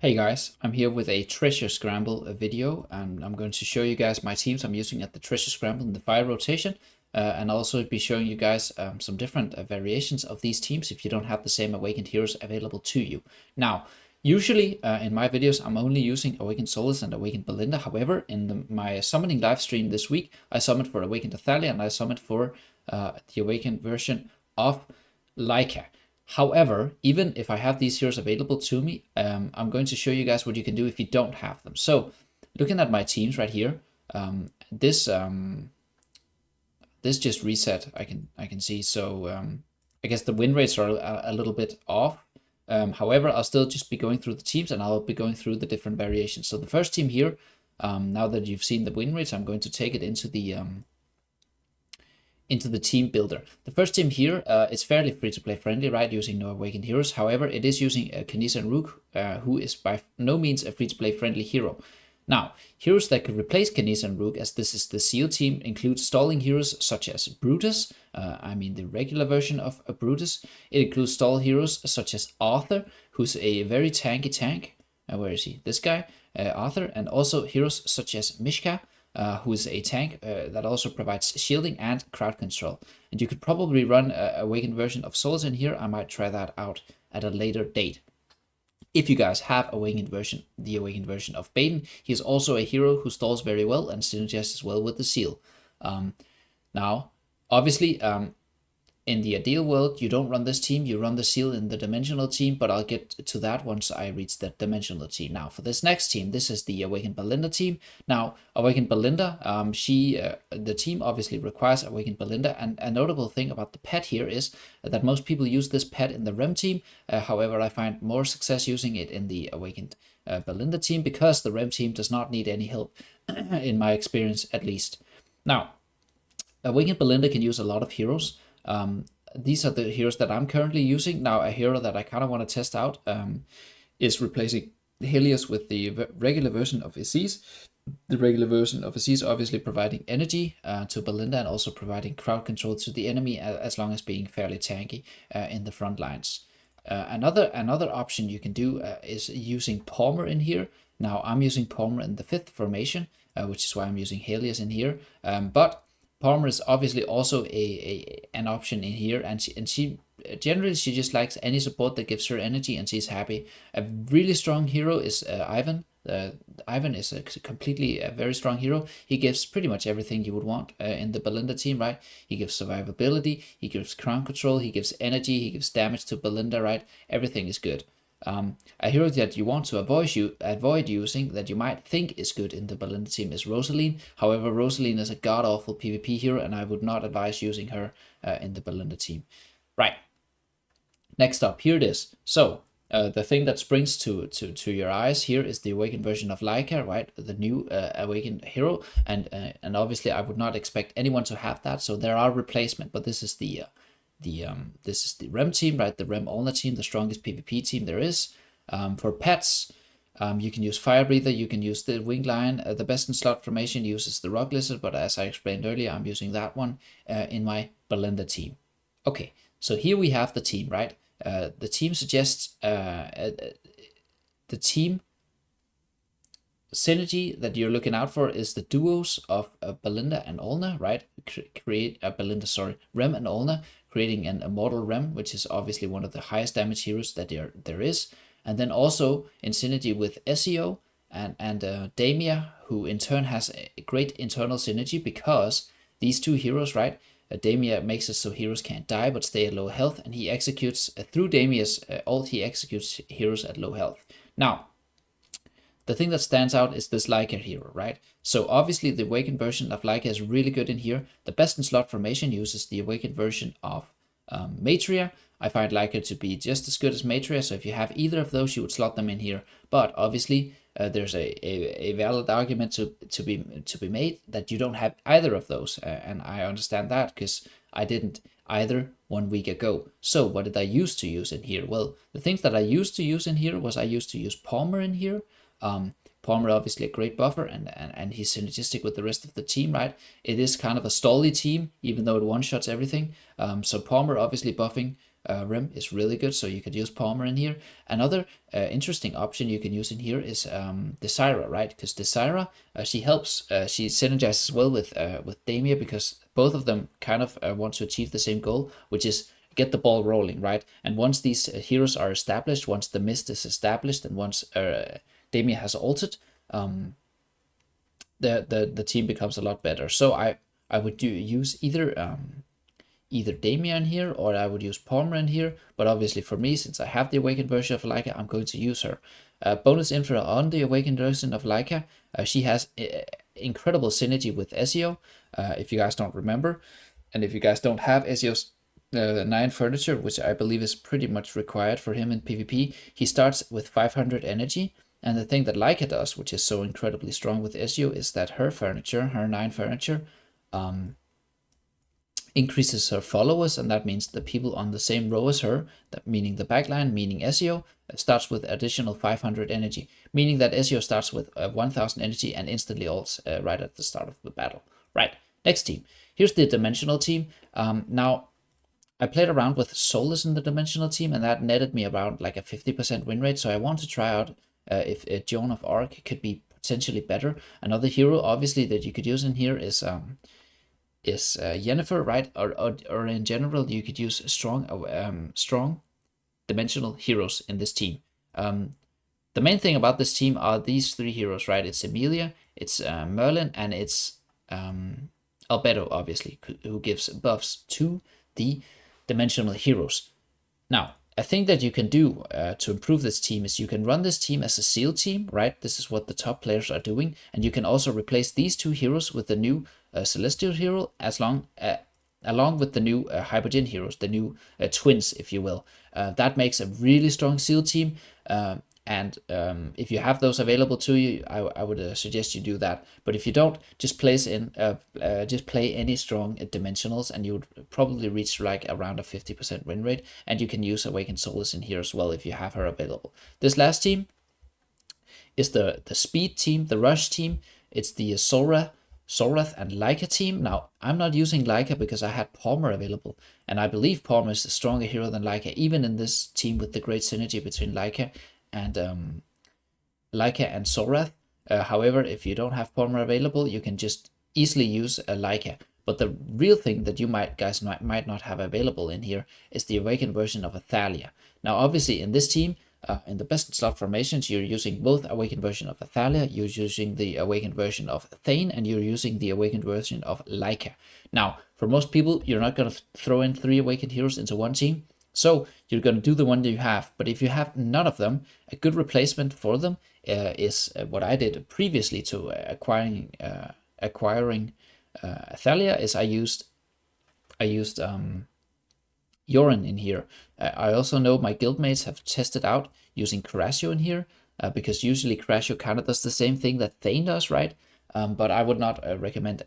Hey guys, I'm here with a treasure scramble video, and I'm going to show you guys my teams I'm using at the treasure scramble in the fire rotation, and I'll also be showing you guys some different variations of these teams if you don't have the same awakened heroes available to you. Now, usually in my videos I'm only using awakened Solus and awakened Belinda. However, in my summoning live stream this week, I summoned for awakened Athalia and I summoned for the awakened version of Leica. However, even if I have these heroes available to me, I'm going to show you guys what you can do if you don't have them. So, looking at my teams right here, this just reset. I can see. So I guess the win rates are a little bit off. However, I'll still just be going through the teams and I'll be going through the different variations. So the first team here, now that you've seen the win rates, I'm going to take it into the team builder. The first team here is fairly free-to-play friendly, right, using no awakened heroes. However, it is using Kanisa and Rook, who is by no means a free-to-play friendly hero. Now, heroes that could replace Kanisa and Rook, as this is the Seal team, include stalling heroes such as Brutus, the regular version of Brutus. It includes stall heroes such as Arthur, who's a very tanky tank. Where is he? This guy, Arthur, and also heroes such as Mishka, who is a tank that also provides shielding and crowd control. And you could probably run an awakened version of Souls in here. I might try that out at a later date. If you guys have the awakened version of Baden, he is also a hero who stalls very well and synergizes well with the Seal. Now, obviously, in the ideal world, you don't run this team, you run the Seal in the dimensional team, but I'll get to that once I reach the dimensional team. Now, for this next team, this is the Awakened Belinda team. Now, Awakened Belinda, the team obviously requires Awakened Belinda, and a notable thing about the pet here is that most people use this pet in the Rem team. However, I find more success using it in the Awakened Belinda team because the Rem team does not need any help, in my experience at least. Now, Awakened Belinda can use a lot of heroes. These are the heroes that I'm currently using. Now, a hero that I kind of want to test out is replacing Helios with the regular version of Aziz. The regular version of Aziz obviously providing energy to Belinda and also providing crowd control to the enemy as long as being fairly tanky in the front lines. Another option you can do is using Palmer in here. Now, I'm using Palmer in the 5th formation, which is why I'm using Helios in here. But Palmer is obviously also an option in here, and she generally just likes any support that gives her energy, and she's happy. A really strong hero is Ivan. Ivan is a very strong hero. He gives pretty much everything you would want in the Belinda team, right? He gives survivability, he gives crown control, he gives energy, he gives damage to Belinda, right? Everything is good. A hero that you want to avoid using, that you might think is good in the Belinda team, is Rosaline. However, Rosaline is a god-awful PvP hero, and I would not advise using her in the Belinda team. Right. Next up, here it is. So, the thing that springs to your eyes here is the awakened version of Leica, right? The new awakened hero, and obviously I would not expect anyone to have that, so there are replacements, but this is the Rem team, right? The Rem Ulna team, the strongest PvP team there is. For pets, you can use Fire Breather, you can use the Winged Lion. The best in slot formation uses the Rock Lizard, but as I explained earlier, I'm using that one in my Belinda team. Okay, so here we have the team, right? The team suggests the team synergy that you're looking out for is the duos of Belinda and Ulna, right? Rem and Ulna, creating an immortal Rem, which is obviously one of the highest damage heroes that there is. And then also in synergy with SEO and Damia, who in turn has a great internal synergy because these two heroes, right? Damia makes it so heroes can't die but stay at low health, and he executes, through Damia's ult, he executes heroes at low health. Now, the thing that stands out is this Leica hero, right? So obviously the awakened version of Leica is really good in here. The best in slot formation uses the awakened version of Matria. I find Leica to be just as good as Matria, so if you have either of those, you would slot them in here. But obviously there's a valid argument to be made that you don't have either of those, and I understand that because I didn't either 1 week ago. So what did I used to use in here? Well, the things that I used to use in here was I used to use Palmer in here. Palmer obviously a great buffer, and he's synergistic with the rest of the team, right? It is kind of a stally team, even though it one-shots everything. So Palmer obviously buffing Rim is really good, so you could use Palmer in here. Another interesting option you can use in here is Desira, right? Because Desira, she helps, she synergizes well with Damia, because both of them kind of want to achieve the same goal, which is get the ball rolling, right? And once these heroes are established, once the mist is established, and once Damia has altered, the team becomes a lot better. So I would use either Damien here, or I would use Palmer in here, but obviously for me, since I have the awakened version of Leica, I'm going to use her. Bonus info on the awakened version of Leica, she has incredible synergy with Ezio, if you guys don't remember, and if you guys don't have Ezio's 9 furniture, which I believe is pretty much required for him in PvP, he starts with 500 energy, and the thing that Leica does, which is so incredibly strong with Ezio, is that her furniture, her 9 furniture, increases her followers, and that means the people on the same row as her, that meaning the backline, meaning Ezio, starts with additional 500 energy, meaning that Ezio starts with 1000 energy and instantly ults right at the start of the battle. Right, next team. Here's the dimensional team. Now, I played around with Solus in the dimensional team, and that netted me around like a 50% win rate, so I want to try out if Joan of Arc could be potentially better. Another hero, obviously, that you could use in here is Yennefer, right? Or in general, you could use strong dimensional heroes in this team. The main thing about this team are these 3 heroes, right? It's Emilia, it's Merlin, and it's Albedo, obviously, who gives buffs to the dimensional heroes. Now, a thing that you can do to improve this team is you can run this team as a seal team, right? This is what the top players are doing, and you can also replace these 2 heroes with the new Celestial hero, along with the new Hypergen heroes, the new twins, if you will. That makes a really strong seal team, and if you have those available to you, I would suggest you do that. But if you don't, just play any strong dimensionals, and you would probably reach like around a 50% win rate. And you can use Awakened Solus in here as well if you have her available. This last team is the speed team, the rush team. It's the Sorath and Leica team. Now, I'm not using Leica because I had Palmer available, and I believe Palmer is a stronger hero than Leica, even in this team with the great synergy between Leica and Sorath. However, if you don't have Palmer available, you can just easily use a Leica. But the real thing that you guys might not have available in here is the awakened version of Athalia. Now, obviously, in this team, in the best slot formations, you're using both awakened version of Athalia, you're using the awakened version of Thane, and you're using the awakened version of Leica. Now, for most people, you're not going to throw in 3 awakened heroes into one team, so you're going to do the one that you have. But if you have none of them, a good replacement for them is what I did previously to acquiring Athalia, is I used Yorin in here. I also know my guildmates have tested out using Carasio in here, because usually Carasio kind of does the same thing that Thane does, right? But I would not recommend.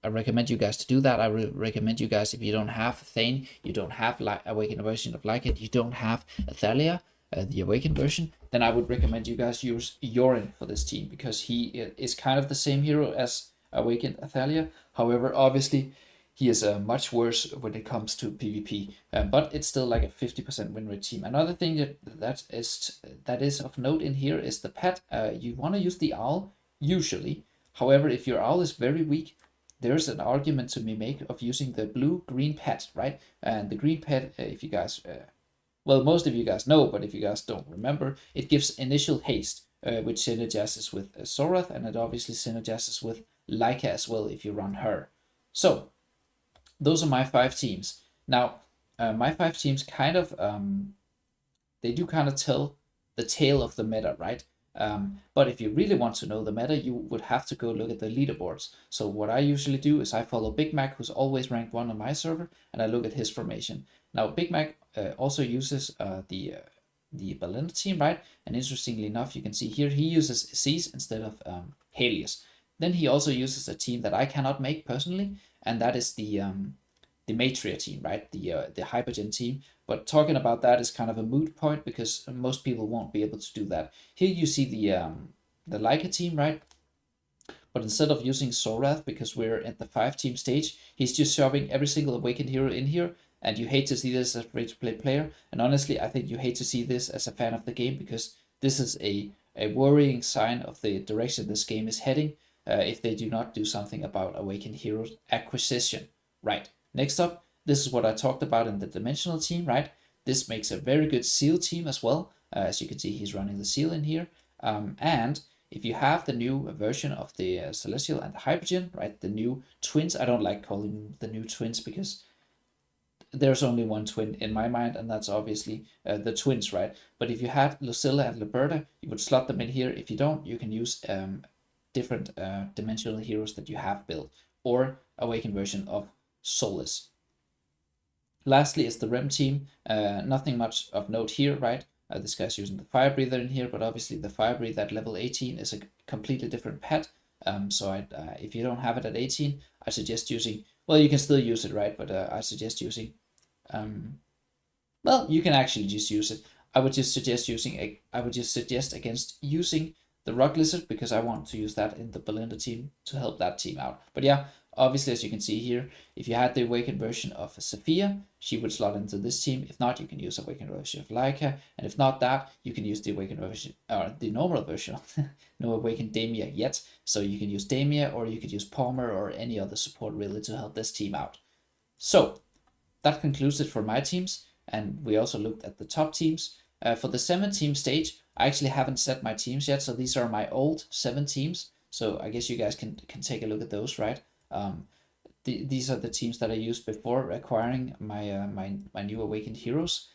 I recommend you guys to do that. I recommend you guys, if you don't have Thane, you don't have awakened version of Lycan, you don't have Athalia, the awakened version, then I would recommend you guys use Yorin for this team, because he is kind of the same hero as awakened Athalia. However, obviously, he is much worse when it comes to PvP, but it's still like a 50% win rate team. Another thing that is of note in here is the pet. You want to use the owl usually. However, if your owl is very weak, there's an argument to be made of using the blue-green pet, right? And the green pet, if you guys, well, most of you guys know, but if you guys don't remember, it gives initial haste, which synergizes with Sorath, and it obviously synergizes with Leica as well if you run her. So, those are my 5 teams. Now, my 5 teams kind of, they do kind of tell the tale of the meta, right? But if you really want to know the meta, you would have to go look at the leaderboards. So what I usually do is I follow Big Mac, who's always ranked 1 on my server, and I look at his formation. Now, Big Mac also uses the Belinda team, right? And interestingly enough, you can see here he uses C's instead of Helios. Then he also uses a team that I cannot make personally, and that is the Matria team, right? The Hypergen team. But talking about that is kind of a moot point, because most people won't be able to do that. Here you see the Leica team, right? But instead of using Sorath, because we're at the 5-team stage, he's just shoving every single awakened hero in here, and you hate to see this as a free-to-play player. And honestly, I think you hate to see this as a fan of the game, because this is a worrying sign of the direction this game is heading if they do not do something about Awakened Heroes acquisition. Right, next up, this is what I talked about in the Dimensional team, right? This makes a very good Seal team as well. As you can see, he's running the Seal in here. And if you have the new version of the Celestial and the Hydrogen, right, the new twins, I don't like calling them the new twins because there's only one twin in my mind, and that's obviously the twins, right? But if you had Lucilla and Liberta, you would slot them in here. If you don't, you can use different dimensional heroes that you have built, or Awakened version of Solace. Lastly is the Rem team. Nothing much of note here, right? This guy's using the Fire Breather in here, but obviously the Fire Breather at level 18 is a completely different pet. So if you don't have it at 18, I suggest using, well, you can still use it, right? But I suggest using, well, you can actually just use it. I would just suggest against using the Rock Lizard, because I want to use that in the Belinda team to help that team out. But yeah, obviously, as you can see here, if you had the Awakened version of Sophia, she would slot into this team. If not, you can use Awakened version of Laika. And if not that, you can use the Awakened version, or the normal version. No Awakened Damia yet. So you can use Damia, or you could use Palmer, or any other support really to help this team out. So that concludes it for my teams. And we also looked at the top teams. For the 7-team stage, I actually haven't set my teams yet. So these are my old 7 teams. So I guess you guys can take a look at those, right? These are the teams that I used before acquiring my my new Awakened Heroes.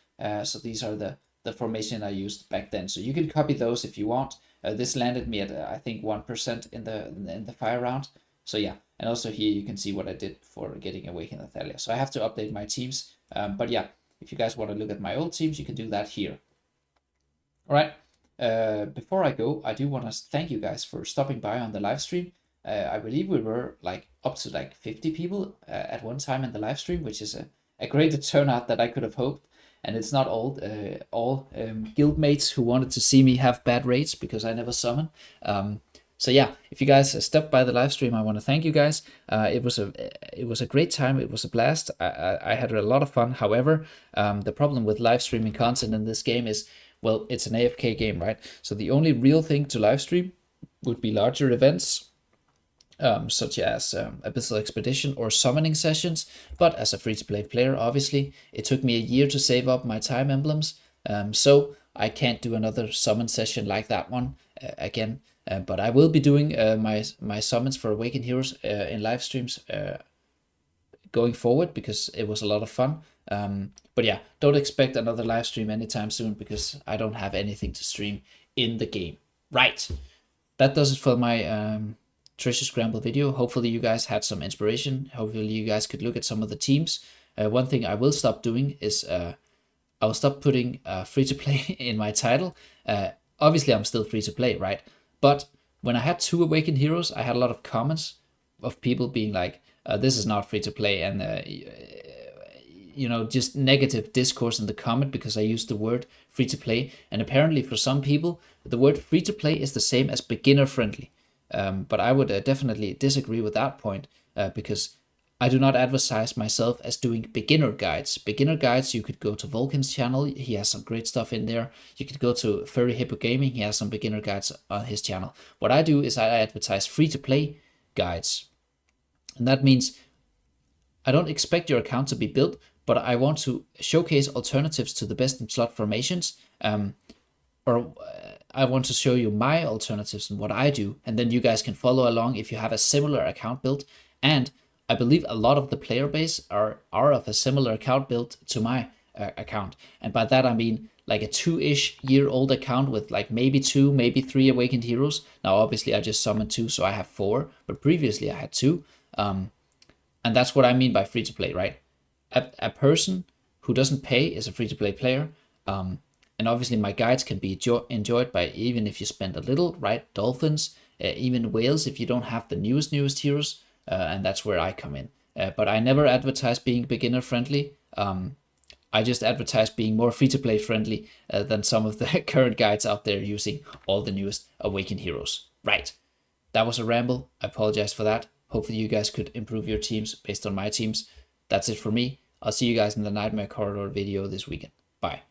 So these are the formation I used back then. So you can copy those if you want. This landed me at I think 1% in the fire round. So yeah, and also here you can see what I did for getting Awakened Athalia. So I have to update my teams. But yeah, if you guys want to look at my old teams, you can do that here. All right. Before I go, I do want to thank you guys for stopping by on the live stream. I believe we were like up to like 50 people at one time in the live stream, which is a greater turnout that I could have hoped. And it's not all guildmates who wanted to see me have bad rates because I never summon. So yeah, if you guys stepped by the live stream, I want to thank you guys. It was a great time. It was a blast. I had a lot of fun. However, the problem with live streaming content in this game is, well, it's an AFK game, right? So the only real thing to live stream would be larger events, such as Abyssal Expedition or summoning sessions. But as a free-to-play player, obviously, it took me a year to save up my time emblems, so I can't do another summon session like that one again. But I will be doing my summons for Awakened Heroes in live streams going forward, because it was a lot of fun. But yeah, don't expect another live stream anytime soon, because I don't have anything to stream in the game. Right, that does it for my Treasure Scramble video. Hopefully you guys had some inspiration. Hopefully you guys could look at some of the teams. One thing I will stop doing is I'll stop putting free to play in my title. Obviously I'm still free to play, right? But when I had 2 Awakened Heroes, I had a lot of comments of people being like, this is not free to play, and you know, just negative discourse in the comment because I used the word free to play. And apparently for some people, the word free to play is the same as beginner friendly. But I would definitely disagree with that point, because I do not advertise myself as doing beginner guides. Beginner guides, you could go to Vulcan's channel. He has some great stuff in there. You could go to Furry Hippo Gaming. He has some beginner guides on his channel. What I do is I advertise free-to-play guides. And that means I don't expect your account to be built, but I want to showcase alternatives to the best in slot formations. Or I want to show you my alternatives and what I do, and then you guys can follow along if you have a similar account built. And I believe a lot of the player base are of a similar account built to my account. And by that I mean like a 2-ish year old account with like maybe 2, maybe 3 Awakened Heroes. Now obviously I just summoned 2, so I have 4, but previously I had 2. And that's what I mean by free to play, right? A person who doesn't pay is a free to play player. And obviously my guides can be enjoyed by even if you spend a little, right? Dolphins, even whales if you don't have the newest heroes. And that's where I come in. But I never advertise being beginner friendly. I just advertise being more free-to-play friendly than some of the current guides out there using all the newest Awakened Heroes. Right, that was a ramble. I apologize for that. Hopefully you guys could improve your teams based on my teams. That's it for me. I'll see you guys in the Nightmare Corridor video this weekend. Bye.